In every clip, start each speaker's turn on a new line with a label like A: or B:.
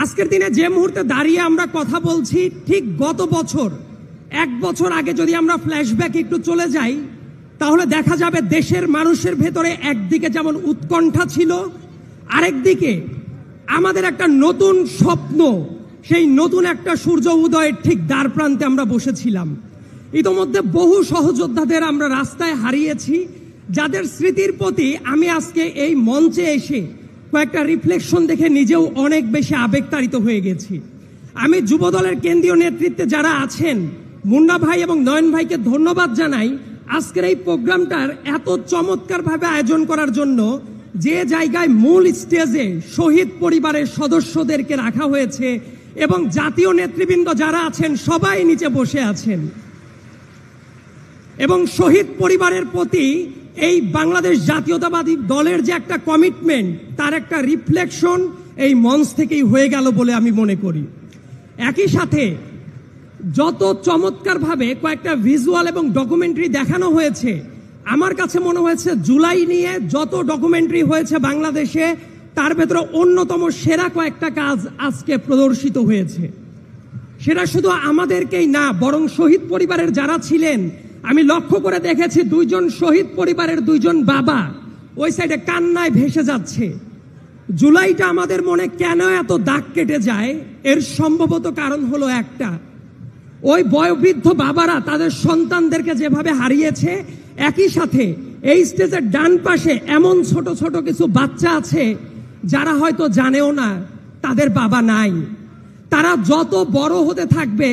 A: আজকের দিনে যে মুহূর্তে দাঁড়িয়ে আমরা কথা বলছি, ঠিক গত বছর 1 বছর আগে যদি আমরা ফ্ল্যাশব্যাক একটু চলে যাই, তাহলে দেখা যাবে দেশের মানুষের ভেতরে একদিকে যেমন উৎকণ্ঠা ছিল, আরেকদিকে আমাদের একটা নতুন স্বপ্ন, সেই নতুন একটা সূর্য উদয়ের ঠিক দ্বার প্রান্তে আমরা বসেছিলাম। ইতোমধ্যে বহু সহযোদ্ধাদের আমরা রাস্তায় হারিয়েছি, যাদের স্মৃতির প্রতি আমি আজকে এই মঞ্চে এসে কয়েকটা রিফ্লেকশন দেখে নিজেও অনেক বেশি আবেগতাড়িত হয়ে গেছি। আমি যুবদলের কেন্দ্রীয় নেতৃত্বে যারা আছেন, মুন্না ভাই এবং নয়ন ভাইকে ধন্যবাদ জানাই আজকের এই প্রোগ্রামটার এত চমৎকারভাবে আয়োজন করার জন্য। যে জায়গায় মূল স্টেজে শহীদ পরিবারের সদস্যদেরকে রাখা হয়েছে এবং জাতীয় নেতৃবৃন্দ যারা আছেন সবাই নিচে বসে আছেন, এবং শহীদ পরিবারের প্রতি এই বাংলাদেশ জাতীয়তাবাদী দলের যে একটা কমিটমেন্ট, তার একটা রিফ্লেকশন এই মঞ্চ থেকেই হয়ে গেল বলে আমি মনে করি। একই সাথে যত চমৎকারভাবে কয়েকটা ভিজুয়াল এবং ডকুমেন্টারি দেখানো হয়েছে, আমার কাছে মনে হয়েছে জুলাই নিয়ে যত ডকুমেন্টারি হয়েছে বাংলাদেশে, তার ভেতরে অন্যতম সেরা কয়েকটা কাজ আজকে প্রদর্শিত হয়েছে। সেটা শুধু আমাদেরকেই না, বরং শহীদ পরিবারের যারা ছিলেন, আমি লক্ষ্য করে দেখেছি 2 জন শহীদ পরিবারের 2 জন বাবা ওই সাইডে কান্নায় ভেসে যাচ্ছে। জুলাইটা আমাদের মনে কেন এত দাগ কেটে যায়, এর সম্ভবত কারণ হলো একটা, ওই বয়োবৃদ্ধ বাবারা তাদের সন্তানদেরকে যেভাবে হারিয়েছে, একই সাথে এই স্টেজের ডান পাশে এমন ছোট ছোট কিছু বাচ্চা আছে যারা হয়তো জানেও না তাদের বাবা নাই। তারা যত বড় হতে থাকবে,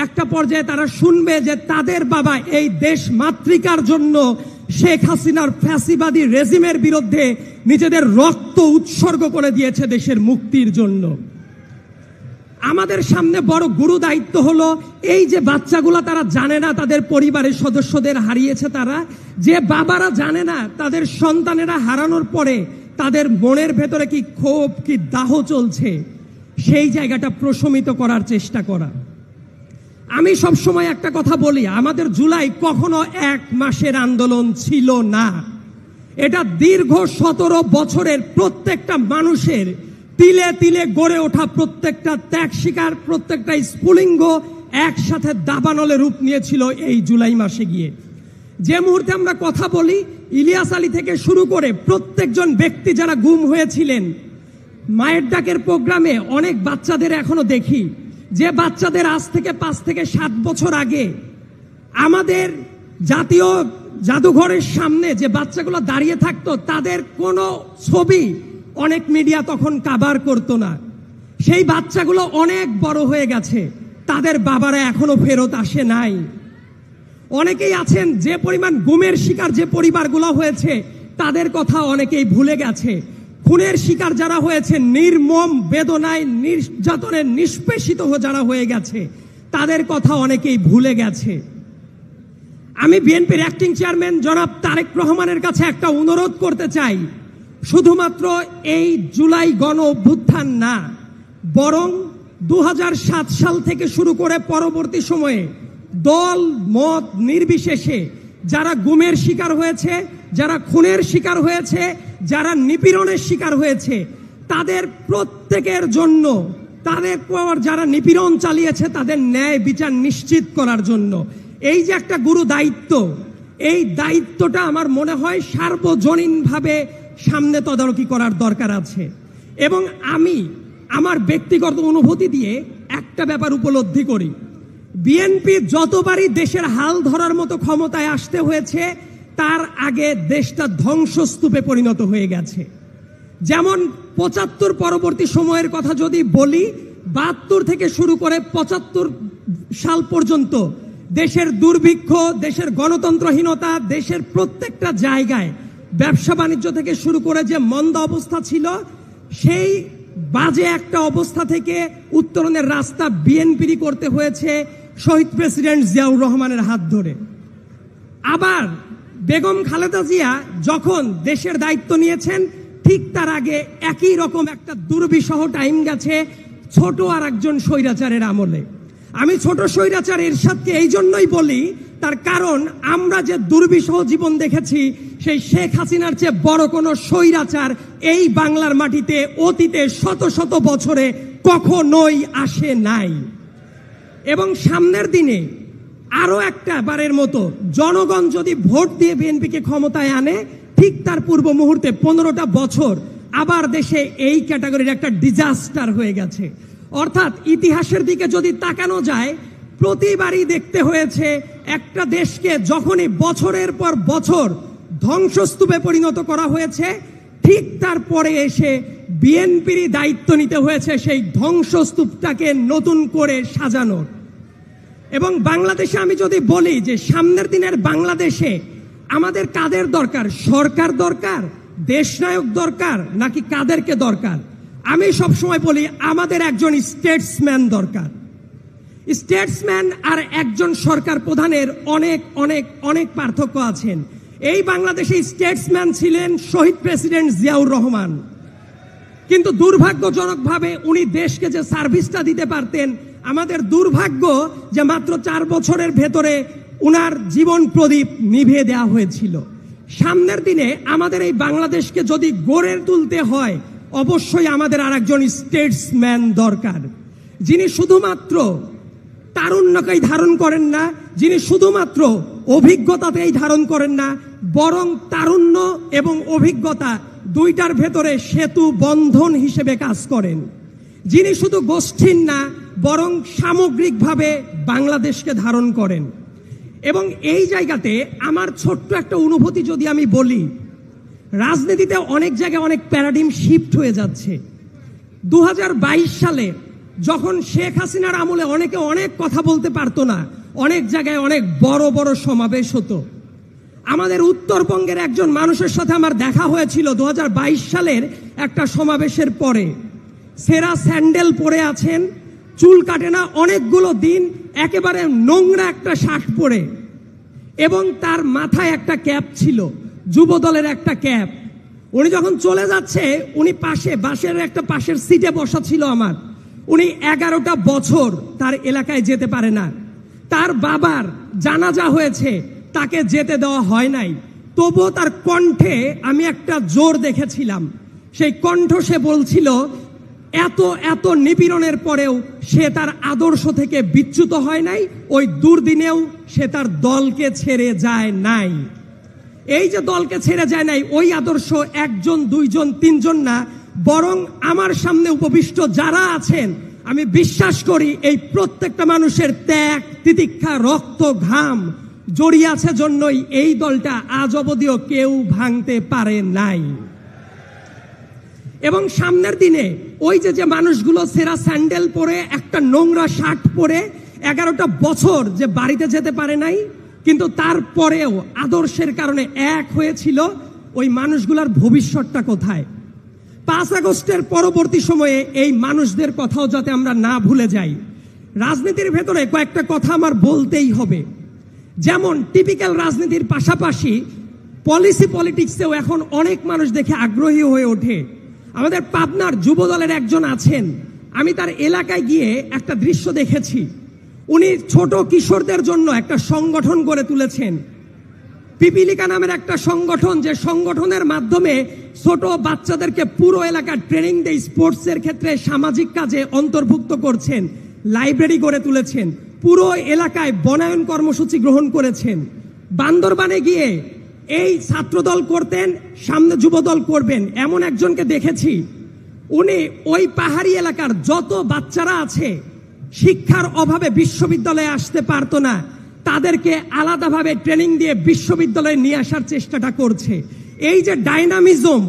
A: একটা পর্যায়ে তারা শুনবে যে তাদের বাবা এই দেশ মাতৃকার জন্য শেখ হাসিনার ফ্যাসিবাদী রেজিমের বিরুদ্ধে নিজেদের রক্ত উৎসর্গ করে দিয়েছে দেশের মুক্তির জন্য। আমাদের সামনে বড় গুরু দায়িত্ব হলো এই যে বাচ্চাগুলো তারা জানে না তাদের পরিবারের সদস্যদের হারিয়েছে, তারা যে বাবারা জানে না তাদের সন্তানেরা হারানোর পরে তাদের মনের ভেতরে কি ক্ষোভ, কি দাহ চলছে, সেই জায়গাটা প্রশমিত করার চেষ্টা করা। আমি সবসময় একটা কথা বলি, আমাদের জুলাই কখনো 1 মাসের আন্দোলন ছিল না। এটা দীর্ঘ 17 বছরের প্রত্যেকটা মানুষের তিলে তিলে গড়ে ওঠা প্রত্যেকটা ত্যাগ শিকার, প্রত্যেকটা স্ফুলিঙ্গ একসাথে দাবানলে রূপ নিয়েছিল এই জুলাই মাসে গিয়ে। যে মুহূর্তে আমরা কথা বলি, ইলিয়াস আলী থেকে শুরু করে প্রত্যেকজন ব্যক্তি যারা গুম হয়েছিলেন, মায়ের ডাকের প্রোগ্রামে অনেক বাচ্চাদের এখনো দেখি, যে বাচ্চাদের আজ থেকে 5 থেকে 7 বছর আগে আমাদের জাতীয় জাদুঘরের সামনে যে বাচ্চাগুলো দাঁড়িয়ে থাকতো, তাদের কোনো ছবি অনেক মিডিয়া তখন কভার করতো না। সেই বাচ্চাগুলো অনেক বড় হয়ে গেছে, তাদের বাবারা এখনো ফেরত আসে নাই। অনেকেই আছেন যে পরিমাণ গুমের শিকার যে পরিবারগুলো হয়েছে, তাদের কথা অনেকেই ভুলে গেছে। খুনের শিকার যারা হয়েছে, নির্মম বেদনায় নির্যাতনের নিষ্পেষিত যারা হয়ে গেছে, তাদের কথা অনেকেই ভুলে গেছে। আমি বিএনপির অ্যাক্টিং চেয়ারম্যান জনাব তারেক রহমানের কাছে একটা অনুরোধ করতে চাই, শুধুমাত্র এই জুলাই গণ অভ্যুত্থান না, বরং 2007 সাল থেকে শুরু করে পরবর্তী সময়ে দল মত নির্বিশেষে যারা গুমের শিকার হয়েছে, যারা খুনের শিকার হয়েছে, যারা নিপীড়নের শিকার হয়েছে, তাদের প্রত্যেকের জন্য, তাদের পর যারা নিপীড়ন চালিয়েছে তাদের ন্যায় বিচার নিশ্চিত করার জন্য এই যে একটা গুরু দায়িত্ব, এই দায়িত্বটা আমার মনে হয় সার্বজনীনভাবে সামনে তদারকি করার দরকার আছে। এবং আমি আমার ব্যক্তিগত অনুভূতি দিয়ে একটা ব্যাপার উপলব্ধি করি, বিএনপি যতবারই দেশের হাল ধরার মতো ক্ষমতায় আসতে হয়েছে, তার আগে দেশটা ধ্বংসস্তূপে পরিণত হয়ে গেছে। যেমন 75 পরবর্তী সময়ের কথা যদি বলি, 72 থেকে শুরু করে 75 সাল পর্যন্ত দেশের দুর্ভিক্ষ, দেশের গণতন্ত্রহীনতা, দেশের প্রত্যেকটা জায়গায় ব্যবসা বাণিজ্য থেকে শুরু করে যে মন্দা অবস্থা ছিল, সেই বাজে একটা অবস্থা থেকে উত্তরণের রাস্তা বিএনপিরই করতে হয়েছে শহীদ প্রেসিডেন্ট জিয়াউর রহমানের হাত ধরে। আবার বেগম খালেদা জিয়া যখন দেশের দায়িত্ব নিয়েছেন, ঠিক তার আগে একই রকম একটা দুর্বিষহ টাইম গেছে ছোট আর একজন স্বৈরাচারের আমলে। আমি ছোট স্বৈরাচার এরশাদকে এই জন্যই বলি, তার কারণ আমরা যে দুর্বিষহ জীবন দেখেছি, সেই শেখ হাসিনার চেয়ে বড় কোনো স্বৈরাচার এই বাংলার মাটিতে অতীতে শত শত বছরে কখনোই আসে নাই। এবং সামনের দিনে আরো একটা বারের মতো জনগণ যদি ভোট দিয়ে বিএনপিকে ক্ষমতায় আনে, ঠিক তার পূর্ব মুহূর্তে 15টা বছর আবার দেশে এই ক্যাটাগরির একটা ডিজাস্টার হয়ে গেছে। অর্থাৎ ইতিহাসের দিকে যদি তাকানো যায়, প্রতিবারই দেখতে হয়েছে একটা দেশকে যখনই বছরের পর বছর ধ্বংসস্তূপে পরিণত করা হয়েছে, ঠিক তারপরে এসে বিএনপিরই দায়িত্ব নিতে হয়েছে সেই ধ্বংসস্তূপটাকে নতুন করে সাজানোর। এবং বাংলাদেশে আমি যদি বলি যে সামনের দিনের বাংলাদেশে আমাদের কাদের দরকার, সরকার দরকার, দেশনায়ক দরকার, নাকি কাদেরকে দরকার? আমি সবসময় বলি আমাদের একজন স্টেটসম্যান দরকার। স্টেটসম্যান আর একজন সরকার প্রধানের অনেক অনেক অনেক পার্থক্য আছেন। এই বাংলাদেশে স্টেটসম্যান ছিলেন শহীদ প্রেসিডেন্ট জিয়াউর রহমান, কিন্তু দুর্ভাগ্যজনকভাবে উনি দেশকে যে সার্ভিসটা দিতে পারতেন, আমাদের দুর্ভাগ্য যে মাত্র 4 বছরের ভেতরে উনার জীবন প্রদীপ নিভিয়ে দেওয়া হয়েছিল। সামনের দিনে আমাদের এই বাংলাদেশকে যদি গড়ে তুলতে হয়, অবশ্যই আমাদের আর একজন স্টেটসম্যান দরকার, যিনি শুধুমাত্র তারুণ্যকেই ধারণ করেন না, যিনি শুধুমাত্র অভিজ্ঞতাতেই ধারণ করেন না, বরং তারুণ্য এবং অভিজ্ঞতা দুইটার ভেতরে সেতু বন্ধন হিসেবে কাজ করেন, যিনি শুধু গোষ্ঠীর না বরং সামগ্রিকভাবে বাংলাদেশকে ধারণ করেন। এবং এই জায়গাতে আমার ছোট্ট একটা অনুভূতি যদি আমি বলি, রাজনীতিতে অনেক জায়গায় অনেক প্যারাডিম শিফট হয়ে যাচ্ছে। 2022 সালে যখন শেখ হাসিনার আমলে অনেকে অনেক কথা বলতে পারতো না, অনেক জায়গায় অনেক বড় বড় সমাবেশ হতো। আমাদের উত্তরবঙ্গের একজন মানুষের সাথে আমার দেখা হয়েছিল 2022 সালের একটা সমাবেশের পরে। সেরা স্যান্ডেল পরে আছেন, চুল কাটে না অনেকগুলো দিন, একেবারে নোংরা একটা শার্ট পরে, এবং তার মাথায় একটা ক্যাপ ছিল, যুব দলের একটা ক্যাপ। উনি যখন চলে যাচ্ছে, উনি বাসের একটা পাশের সিটে বসা ছিল আমার। উনি 11টা বছর তার এলাকায় যেতে পারে না। তার বাবার জানাজা হয়েছে, তাকে যেতে দেওয়া হয় নাই। তবুও তার কণ্ঠে আমি একটা জোর দেখেছিলাম। সেই কণ্ঠ, সে বলছিল এত এত নিপীড়নের পরেও সে তার আদর্শ থেকে বিচ্যুত হয় নাই, ওই দুর্দিনেও সে তার দলকে ছেড়ে যায় নাই। এই যে দলকে ছেড়ে যায় নাই, ওই আদর্শ 1 জন 2 জন 3 জন না, বরং আমার সামনে উপবিষ্ট যারা আছেন, আমি বিশ্বাস করি এই প্রত্যেকটা মানুষের ত্যাগ, তিতিক্ষা, রক্ত, ঘাম জড়িয়ে আছে জন্যই এই দলটা আজ অবধিও কেউ ভাঙতে পারে নাই। এবং সামনের দিনে ওই যে মানুষগুলো সেরা স্যান্ডেল পরে, একটা নোংরা শার্ট পরে 11টা বছর যে বাড়িতে যেতে পারে নাই, কিন্তু তারপরেও আদর্শের কারণে এক হয়েছিল, ওই মানুষগুলোর ভবিষ্যৎটা কোথায়? 5 আগস্টের পরবর্তী সময়ে এই মানুষদের কথাও যাতে আমরা না ভুলে যাই। রাজনীতির ভেতরে কয়েকটা কথা আমার বলতেই হবে। যেমন টিপিক্যাল রাজনীতির পাশাপাশি পলিটিক্সেও এখন অনেক মানুষ দেখে আগ্রহী হয়ে ওঠে। আমাদের পাবনার যুব দলের একজন আছেন, আমি তার এলাকায় গিয়ে একটা দৃশ্য দেখেছি। উনি ছোট কিশোরদের জন্য একটা সংগঠন গড়ে তুলেছেন, পিপিলিকা নামের একটা সংগঠন, যে সংগঠনের মাধ্যমে ছোট বাচ্চাদেরকে পুরো এলাকার ট্রেনিং দেয়, স্পোর্টসের ক্ষেত্রে, সামাজিক কাজে অন্তর্ভুক্ত করছেন, লাইব্রেরি গড়ে তুলেছেন, পুরো এলাকায় বনায়ন কর্মসূচি গ্রহণ করেছেন। বান্দরবানে গিয়ে এই ছাত্রদল করতেন, সামনে যুবদল করবেন, এমন একজনকে দেখেছি। উনি ওই পাহাড়ি এলাকার যত বাচ্চারা আছে শিক্ষার অভাবে বিশ্ববিদ্যালয়ে আসতে পারতো না, তাদেরকে আলাদাভাবে ট্রেনিং দিয়ে বিশ্ববিদ্যালয়ে নিয়ে আসার চেষ্টাটা করছে। এই যে ডাইনামিজম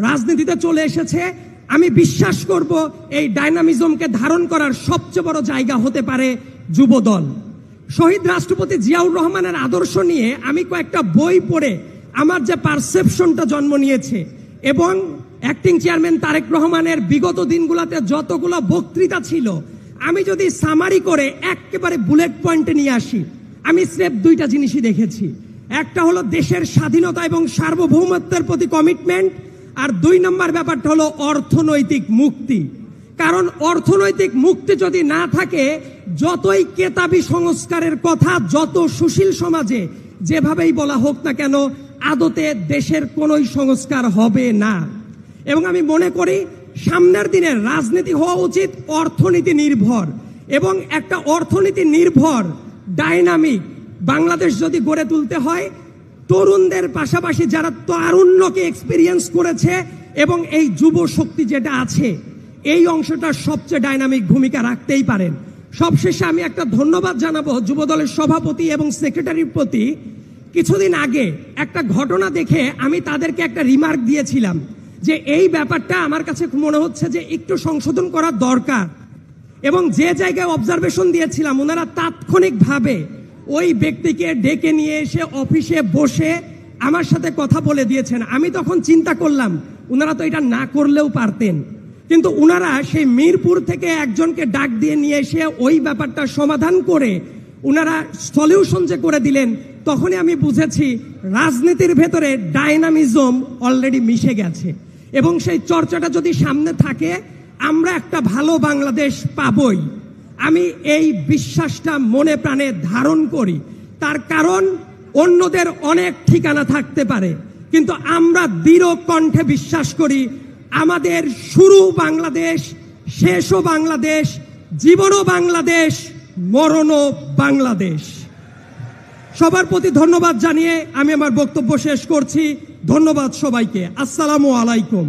A: রাজনীতিতে চলে এসেছে, আমি বিশ্বাস করব এই ডাইনামিজমকে ধারণ করার সবচেয়ে বড় জায়গা হতে পারে যুবদল। শহীদ রাষ্ট্রপতি জিয়াউর রহমানের আদর্শ নিয়ে আমি কয়েকটা বই পড়ে আমার যে পারসেপশনটা জন্ম নিয়েছে, এবং অ্যাক্টিং চেয়ারম্যান তারেক রহমানের বিগত দিনগুলোতে যতগুলো বক্তৃতা ছিল, আমি যদি সামারি করে একেবারে বুলেট পয়েন্টে নিয়ে আসি, আমি স্রেফ 2টা জিনিসই দেখেছি। একটা হলো দেশের স্বাধীনতা এবং সার্বভৌমত্বের প্রতি কমিটমেন্ট, আর 2 নম্বর ব্যাপারটা হলো অর্থনৈতিক মুক্তি। কারণ অর্থনৈতিক মুক্তি যদি না থাকে, যতই কেতাবি সংস্কারের কথা, যত সুশীল সমাজে যেভাবেই বলা হোক না কেন, আদতে দেশের কোনোই সংস্কার হবে না। এবং আমি মনে করি সামনের দিনের রাজনীতি হওয়া উচিত অর্থনীতি নির্ভর, এবং একটা অর্থনীতি নির্ভর ডাইনামিক বাংলাদেশ যদি গড়ে তুলতে হয়, তরুণদের পাশাপাশি যারা তারুণ্যকে এক্সপিরিয়েন্স করেছে এবং এই যুব শক্তি যেটা আছে, এই অংশটা সবচেয়ে ডাইনামিক ভূমিকা রাখতেই পারেন। সবশেষে আমি একটা ধন্যবাদ জানাবো যুবদলের সভাপতি এবং সেক্রেটারির প্রতি। কিছুদিন আগে একটা ঘটনা দেখে আমি তাদেরকে একটা রিমার্ক দিয়েছিলাম যে এই ব্যাপারটা আমার কাছে মনে হচ্ছে যে একটু সংশোধন করা দরকার, এবং যে জায়গায় অবজারভেশন দিয়েছিলাম ওনারা তাৎক্ষণিকভাবে ওই ব্যক্তিকে ডেকে নিয়ে এসে অফিসে বসে আমার সাথে কথা বলে দিয়েছেন। আমি তখন চিন্তা করলাম ওনারা তো এটা না করলেও পারতেন, কিন্তু ওনারা সেই মিরপুর থেকে একজনকে ডাক দিয়ে নিয়ে এসে ওই ব্যাপারটা সমাধান করে ওনারা সলিউশন যে করে দিলেন, তখনই আমি বুঝেছি রাজনীতির ভেতরে ডাইনামিজম অলরেডি মিশে গেছে, এবং সেই চর্চাটা যদি সামনে থাকে আমরা একটা ভালো বাংলাদেশ পাবই। আমি এই বিশ্বাসটা মনে প্রাণে ধারণ করি। তার কারণ অন্যদের অনেক ঠিকানা থাকতে পারে, কিন্তু আমরা দৃঢ় কণ্ঠে বিশ্বাস করি আমাদের শুরু বাংলাদেশ, শেষও বাংলাদেশ, জীবনও বাংলাদেশ, মরণও বাংলাদেশ। সবার প্রতি ধন্যবাদ জানিয়ে আমি আমার বক্তব্য শেষ করছি। ধন্যবাদ সবাইকে। আসসালামু আলাইকুম।